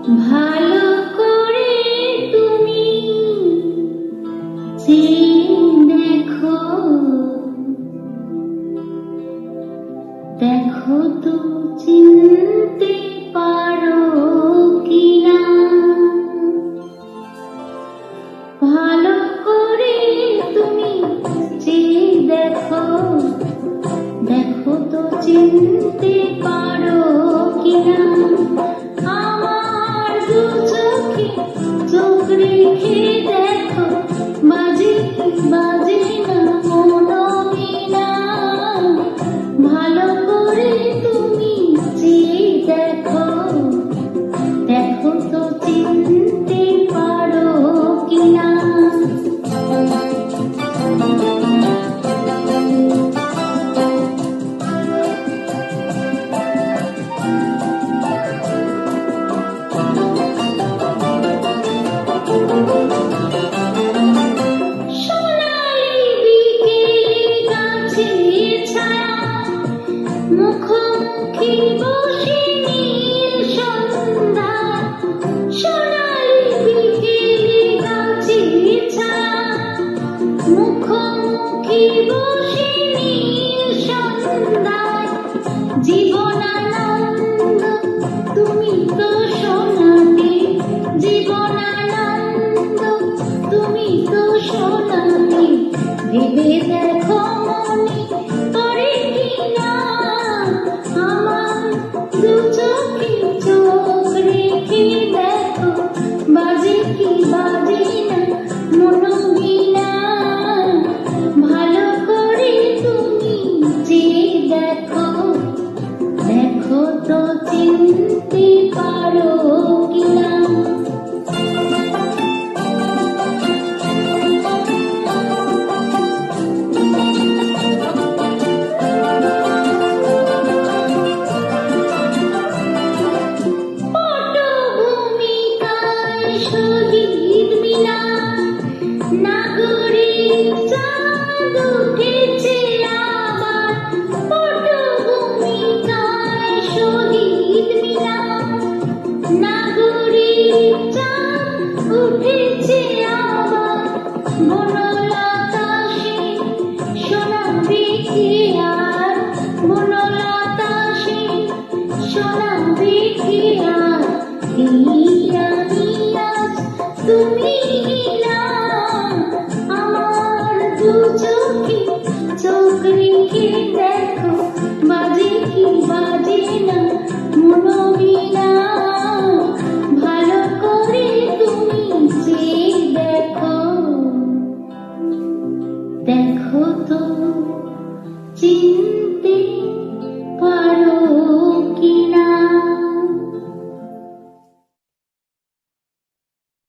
ভালো করে তুমি চেয়ে দেখো, দেখো তো চিনতে পারো কিনা। ভালো করে তুমি চেয়ে দেখো, দেখো তো চিনতে পারো কিনা। আমার দু চোখে চোখ রেখে দেখো, বাজে বাজে না কোনো বীণা। ভালো করে তুমি চেয়ে দেখো, দেখো তো চিনতে পারো কিনা। মুখোমুখি বসে নীল সন্ধ্যা, সোনালি বিকেলে গাছের ছায়া। মুখোমুখি বসে নীল সন্ধ্যায়, জীবনানন্দ তুমি তো শোনাতে, জীবনানন্দ তুমি তো শোনাতে। ভেবে দেখো মনে পড়ে কিনা, আমার দু চোখে চোখ রেখে দেখো, বাজে কি বাজে না মনো বীণা। ভালো করে তুমি চেয়ে দেখো, দেখো তো চিনতে পারো কিনা। শহীদ মিনার, নাগরিক চাঁদ উঠেছে আবার। পটভূমিকায় শহীদ মিনার, নাগরিক চাঁদ উঠেছে আবার। বনলতা সেন শোনাবে কে আর, বনলতা সেন শোনাবে কে আর। তুমি